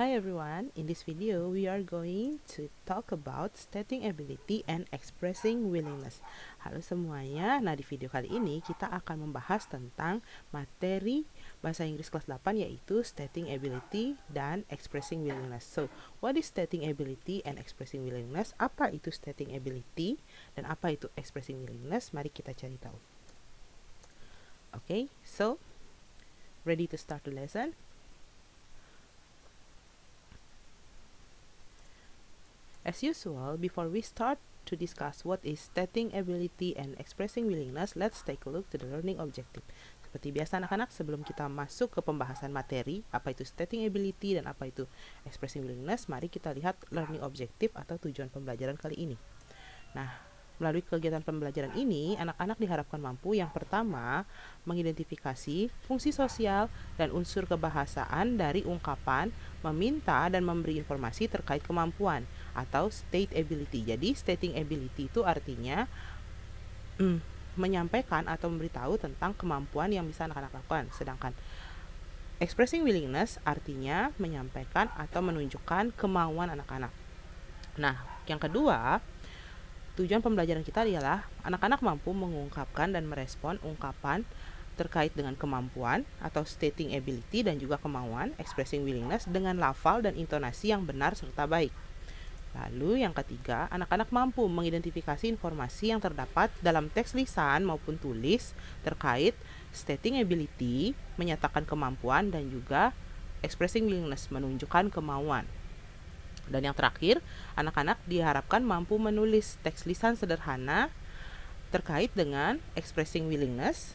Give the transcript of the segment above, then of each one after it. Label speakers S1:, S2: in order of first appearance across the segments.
S1: Hi everyone, in this video we are going to talk about stating ability and expressing willingness. Halo semuanya, nah di video kali ini kita akan membahas tentang materi bahasa Inggris kelas 8 yaitu stating ability dan expressing willingness. So, what is stating ability and expressing willingness? Apa itu stating ability dan apa itu expressing willingness? Mari kita cari tahu. Okay, so ready to start the lesson? As usual, before we start to discuss what is stating ability and expressing willingness, let's take a look to the learning objective. Seperti biasa anak-anak, sebelum kita masuk ke pembahasan materi, apa itu stating ability dan apa itu expressing willingness, mari kita lihat learning objective atau tujuan pembelajaran kali ini. Nah, melalui kegiatan pembelajaran ini, anak-anak diharapkan mampu yang pertama, mengidentifikasi fungsi sosial dan unsur kebahasaan dari ungkapan, meminta dan memberi informasi terkait kemampuan atau state ability. Jadi, stating ability itu artinya menyampaikan atau memberitahu tentang kemampuan yang bisa anak-anak lakukan. Sedangkan expressing willingness artinya menyampaikan atau menunjukkan kemauan anak-anak. Nah, yang kedua, tujuan pembelajaran kita adalah anak-anak mampu mengungkapkan dan merespon ungkapan terkait dengan kemampuan atau stating ability dan juga kemauan, expressing willingness dengan lafal dan intonasi yang benar serta baik. Lalu yang ketiga, anak-anak mampu mengidentifikasi informasi yang terdapat dalam teks lisan maupun tulis terkait stating ability, menyatakan kemampuan dan juga expressing willingness, menunjukkan kemauan. Dan yang terakhir, anak-anak diharapkan mampu menulis teks lisan sederhana terkait dengan expressing willingness,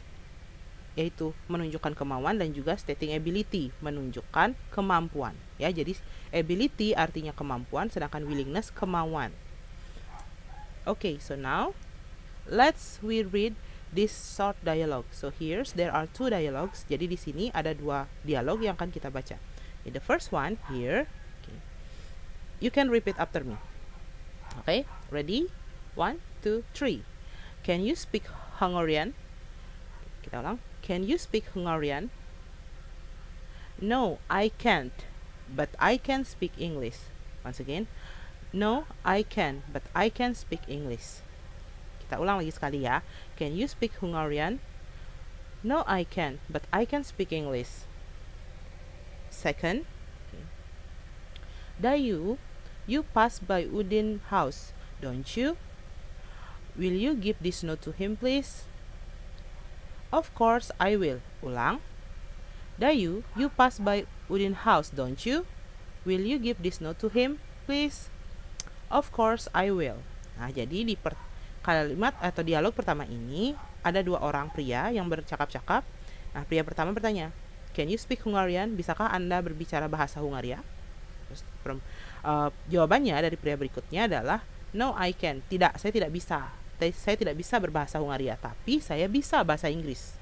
S1: yaitu menunjukkan kemauan, dan juga stating ability, menunjukkan kemampuan. Ya, jadi ability artinya kemampuan, sedangkan willingness kemauan. Okay, so now let's read this short dialogue. So there are two dialogues. Jadi di sini ada dua dialog yang akan kita baca. In the first one here, you can repeat after me. Okay, ready? 1, 2, 3. Can you speak Hungarian? Kita ulang. Can you speak Hungarian? No, I can't, but I can speak English. Once again. No, I can, but I can speak English. Kita ulang lagi sekali ya. Can you speak Hungarian? No, I can, but I can speak English. Second. Dayu, you pass by Udin house, don't you? Will you give this note to him, please? Of course I will. Ulang. Dayu, you pass by Udin house, don't you? Will you give this note to him, please? Of course I will. Nah, jadi di kalimat atau dialog pertama ini ada dua orang pria yang bercakap-cakap. Nah, pria pertama bertanya, Can you speak Hungarian? Bisakah Anda berbicara bahasa Hungaria? Terus jawabannya dari pria berikutnya adalah No, I can. Tidak, saya tidak bisa. Saya tidak bisa berbahasa Hungaria, tapi saya bisa bahasa Inggris.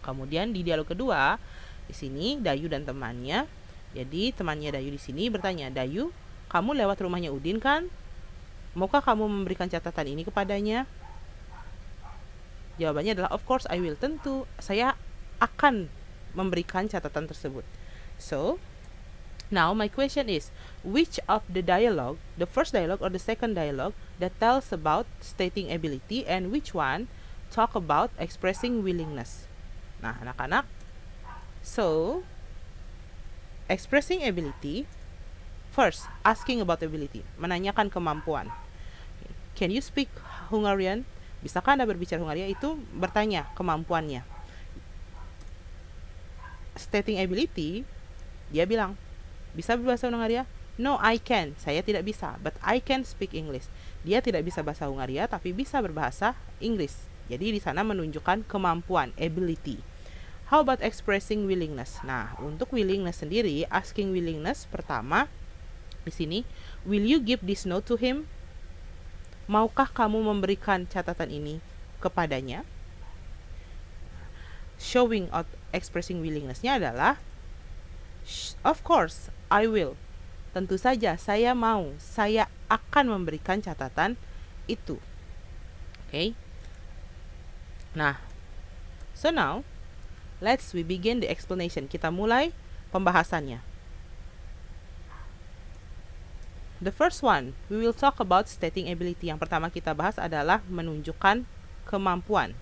S1: Kemudian di dialog kedua, di sini Dayu dan temannya. Jadi temannya Dayu di sini bertanya, Dayu, kamu lewat rumahnya Udin kan? Maukah kamu memberikan catatan ini kepadanya? Jawabannya adalah Of course I will. Tentu, saya akan memberikan catatan tersebut. So, now my question is, which of the dialogue, the first dialogue or the second dialogue that tells about stating ability, and which one talk about expressing willingness? Nah, anak-anak, so expressing ability, first, asking about ability, menanyakan kemampuan. Can you speak Hungarian? Bisakah Anda berbicara Hungaria? Itu bertanya kemampuannya. Stating ability, dia bilang, bisa berbahasa Hungaria? No, I can. Saya tidak bisa. But I can speak English. Dia tidak bisa bahasa Hungaria, tapi bisa berbahasa Inggris. Jadi di sana menunjukkan kemampuan, ability. How about expressing willingness? Nah, untuk willingness sendiri, asking willingness pertama di sini, will you give this note to him? Maukah kamu memberikan catatan ini kepadanya? Showing out expressing willingness-nya adalah Of course, I will. Tentu saja, saya mau. Saya akan memberikan catatan itu. Okay? Nah, so now, we begin the explanation. Kita mulai pembahasannya. the first one, we will talk about stating ability. Yang pertama kita bahas adalah menunjukkan kemampuan.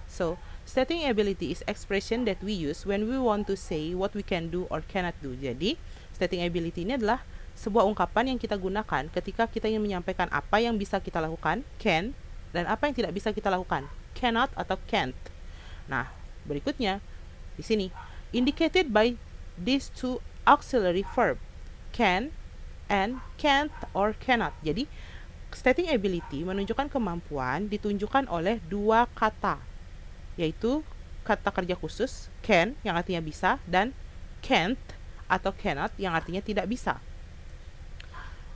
S1: So, stating ability is expression that we use when we want to say what we can do or cannot do. Jadi, stating ability ini adalah sebuah ungkapan yang kita gunakan ketika kita ingin menyampaikan apa yang bisa kita lakukan, can, dan apa yang tidak bisa kita lakukan, cannot atau can't. Nah, berikutnya di sini indicated by these two auxiliary verb, can and can't or cannot. Jadi, stating ability menunjukkan kemampuan ditunjukkan oleh dua kata, yaitu kata kerja khusus can yang artinya bisa dan can't atau cannot yang artinya tidak bisa.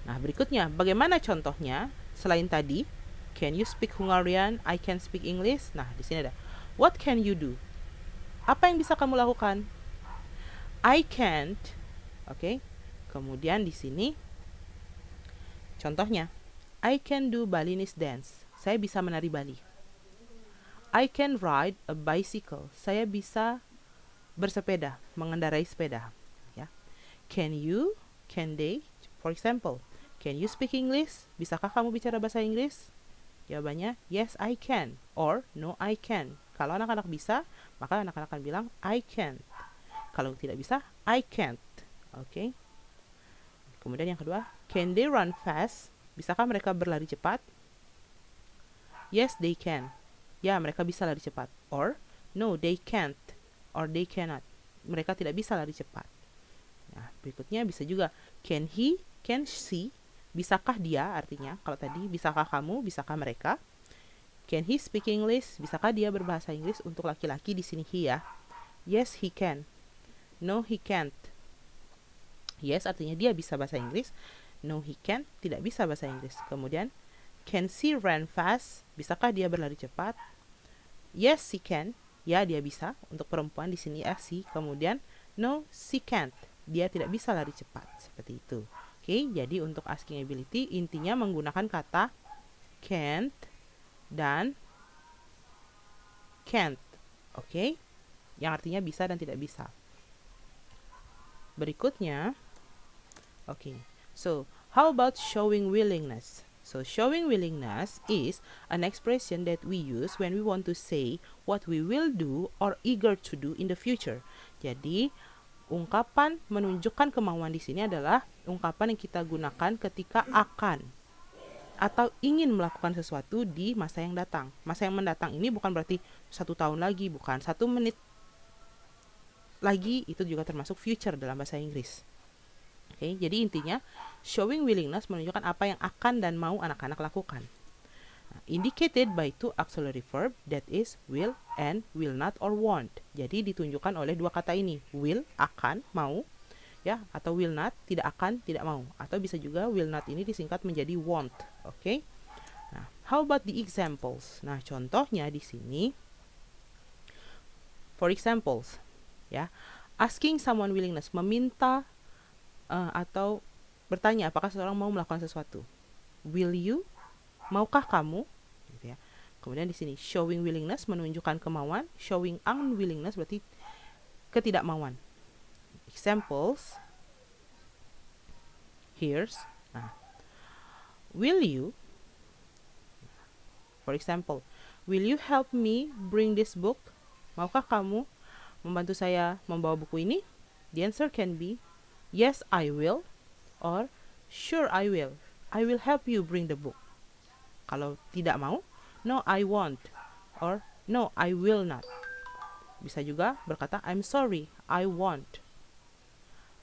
S1: Nah, berikutnya bagaimana contohnya selain tadi can you speak Hungarian, I can speak English. Nah, di sini ada what can you do? Apa yang bisa kamu lakukan? I can't. Oke. Kemudian di sini contohnya I can do Balinese dance. Saya bisa menari Bali. I can ride a bicycle. Saya bisa bersepeda, mengendarai sepeda. Ya. Can you? Can they? For example, can you speak English? Bisakah kamu bicara bahasa Inggris? Jawabannya yes I can or no I can. Kalau anak-anak bisa, maka anak-anak akan bilang I can. Kalau tidak bisa, I can't. Oke. Kemudian yang kedua, can they run fast? Bisakah mereka berlari cepat? Yes, they can. Ya, mereka bisa lari cepat. Or, no, they can't. Or they cannot. Mereka tidak bisa lari cepat. Nah, berikutnya bisa juga, can he, can she? Bisakah dia, artinya, kalau tadi, bisakah kamu, bisakah mereka? Can he speak English? Bisakah dia berbahasa Inggris? Untuk laki-laki di sini he ya. Yes, he can. No, he can't. Yes, artinya dia bisa bahasa Inggris. No, he can't. Tidak bisa bahasa Inggris. Kemudian, can she run fast? Bisakah dia berlari cepat? Yes, she can. Ya, dia bisa. Untuk perempuan di sini ya, she. Kemudian, no, she can't. Dia tidak bisa lari cepat. Seperti itu. Oke, jadi untuk asking ability intinya menggunakan kata can't dan can't. Oke? Yang artinya bisa dan tidak bisa. Berikutnya, okay, so how about showing willingness? So showing willingness is an expression that we use when we want to say what we will do or eager to do in the future. Jadi, ungkapan menunjukkan kemauan di sini adalah ungkapan yang kita gunakan ketika akan atau ingin melakukan sesuatu di masa yang datang. Masa yang mendatang ini bukan berarti 1 tahun lagi, bukan 1 menit lagi, itu juga termasuk future dalam bahasa Inggris. Oke, jadi intinya showing willingness menunjukkan apa yang akan dan mau anak-anak lakukan. Indicated by two auxiliary verb, that is will and will not or won't. Jadi ditunjukkan oleh dua kata ini, will akan, mau, ya, atau will not tidak akan, tidak mau, atau bisa juga will not ini disingkat menjadi won't. Oke. Nah, how about the examples? Nah, contohnya di sini, for examples, ya, asking someone willingness, meminta atau bertanya apakah seseorang mau melakukan sesuatu. Will you? Maukah kamu? Gitu ya. Kemudian di sini showing willingness menunjukkan kemauan, showing unwillingness berarti ketidakmauan. Examples. Here's. Nah. Will you? For example, will you help me bring this book? Maukah kamu membantu saya membawa buku ini? The answer can be yes, I will, or sure, I will. I will help you bring the book. Kalau tidak mau, no, I won't, or no, I will not. Bisa juga berkata, I'm sorry, I won't.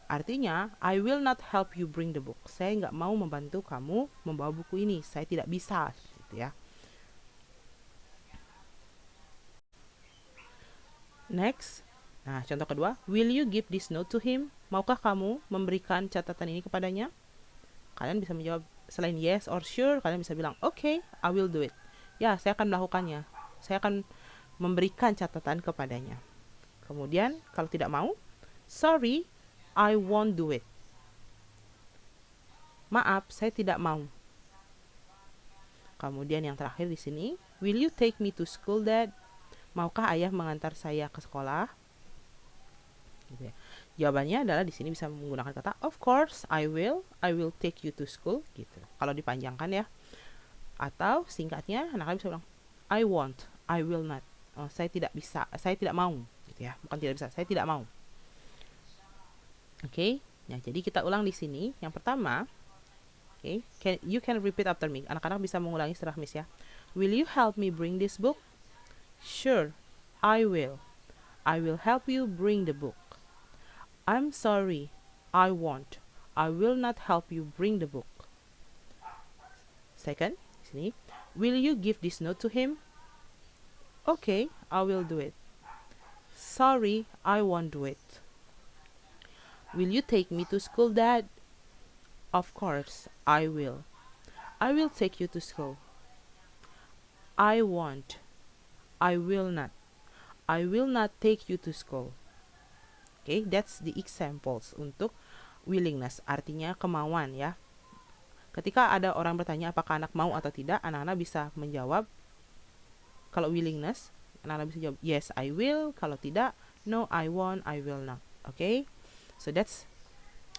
S1: Artinya, I will not help you bring the book. Saya nggak mau membantu kamu membawa buku ini. Saya tidak bisa, gitu ya. Next. Nah, contoh kedua, will you give this note to him? Maukah kamu memberikan catatan ini kepadanya? Kalian bisa menjawab selain yes or sure, kalian bisa bilang, okay, I will do it. Ya, saya akan melakukannya. Saya akan memberikan catatan kepadanya. Kemudian, kalau tidak mau, sorry, I won't do it. Maaf, saya tidak mau. Kemudian yang terakhir di sini, will you take me to school, Dad? Maukah ayah mengantar saya ke sekolah? Gitu ya. Jawabannya adalah di sini bisa menggunakan kata of course, I will take you to school gitu. Kalau dipanjangkan ya. Atau singkatnya anak-anak bisa bilang I won't, I will not. Oh, saya tidak bisa, saya tidak mau gitu ya. Bukan tidak bisa, saya tidak mau. Oke. Nah, jadi kita ulang di sini. Yang pertama, you can repeat after me. Anak-anak bisa mengulangi setelah Miss ya. Will you help me bring this book? Sure, I will. I will help you bring the book. I'm sorry, I won't. I will not help you bring the book. Second, sini. Will you give this note to him? Okay, I will do it. Sorry, I won't do it. Will you take me to school, Dad? Of course, I will. I will take you to school. I won't. I will not. I will not take you to school. Okay, that's the examples untuk willingness, artinya kemauan ya. Ketika ada orang bertanya apakah anak mau atau tidak, anak-anak bisa menjawab. Kalau willingness, anak-anak bisa jawab yes, I will. Kalau tidak, no, I won't, I will not. Okay, so that's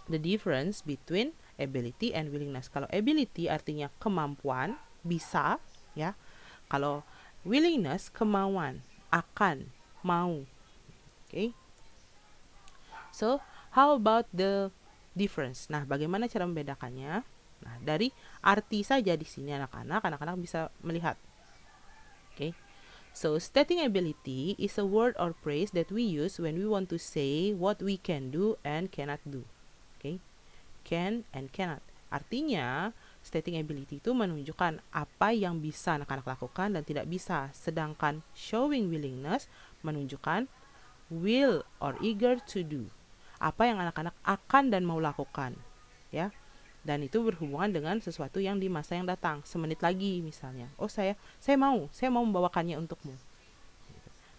S1: the difference between ability and willingness. Kalau ability artinya kemampuan, bisa ya. Kalau willingness, kemauan, akan, mau. Okay. So, how about the difference? Nah, bagaimana cara membedakannya? Nah, dari arti saja di sini anak-anak bisa melihat. Okay. So, stating ability is a word or phrase that we use when we want to say what we can do and cannot do. Okay. Can and cannot. Artinya, stating ability itu menunjukkan apa yang bisa anak-anak lakukan dan tidak bisa. Sedangkan showing willingness menunjukkan will or eager to do. Apa yang anak-anak akan dan mau lakukan, ya. Dan itu berhubungan dengan sesuatu yang di masa yang datang. Semenit lagi misalnya. Oh, saya mau membawakannya untukmu.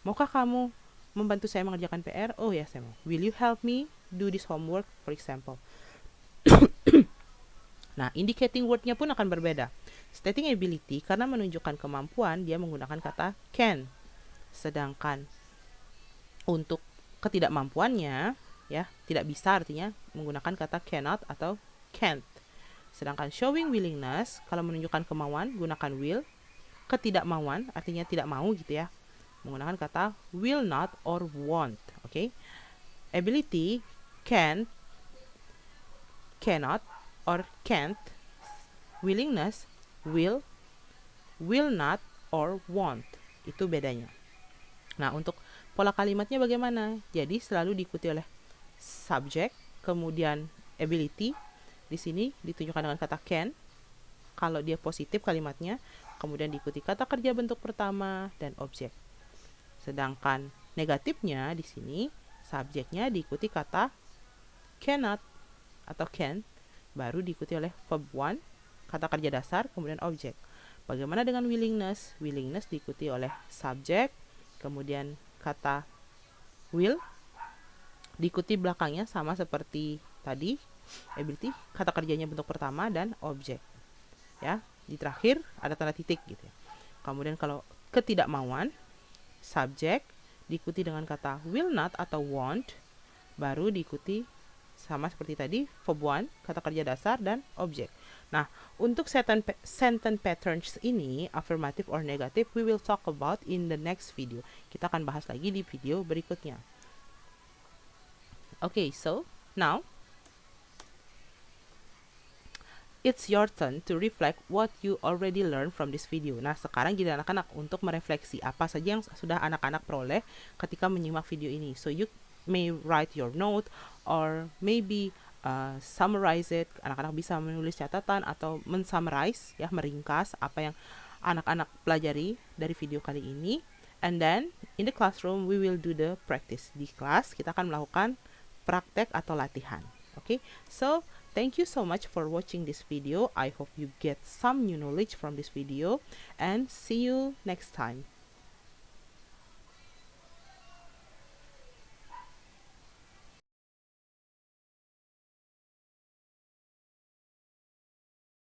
S1: Maukah kamu membantu saya mengerjakan PR? Oh ya, saya mau. Will you help me do this homework, for example? Nah, indicating word-nya pun akan berbeda. Stating ability karena menunjukkan kemampuan, dia menggunakan kata can. Sedangkan untuk ketidakmampuannya, ya, tidak bisa artinya menggunakan kata cannot atau can't. Sedangkan showing willingness, kalau menunjukkan kemauan, gunakan will. Ketidakmauan, artinya tidak mau gitu ya, menggunakan kata will not or won't. Okay? Ability, can, cannot, or can't. Willingness, will not, or won't. Itu bedanya. Nah, untuk pola kalimatnya bagaimana? Jadi selalu diikuti oleh subject, kemudian ability. Di sini ditunjukkan dengan kata can. Kalau dia positif kalimatnya, kemudian diikuti kata kerja bentuk pertama dan objek. Sedangkan negatifnya di sini subjeknya diikuti kata cannot atau can, baru diikuti oleh verb one, kata kerja dasar, kemudian objek. Bagaimana dengan willingness? Willingness diikuti oleh subjek, kemudian kata will, diikuti belakangnya sama seperti tadi, ability, kata kerjanya bentuk pertama dan objek. Ya, di terakhir ada tanda titik gitu ya. Kemudian kalau ketidakmauan, subjek diikuti dengan kata will not atau won't, baru diikuti sama seperti tadi, verb one, kata kerja dasar dan objek. Nah, untuk sentence patterns ini, affirmative or negative, we will talk about in the next video. Kita akan bahas lagi di video berikutnya. Okay, so now it's your turn to reflect what you already learned from this video. Nah, sekarang giliran anak-anak untuk merefleksi apa saja yang sudah anak-anak peroleh ketika menyimak video ini. So you may write your note or maybe summarize it. Anak-anak bisa menulis catatan atau mensummarize, ya, meringkas apa yang anak-anak pelajari dari video kali ini. And then in the classroom we will do the practice. Di kelas kita akan melakukan praktek atau latihan. Okay, so thank you so much for watching this video. I hope you get some new knowledge from this video and see you next time.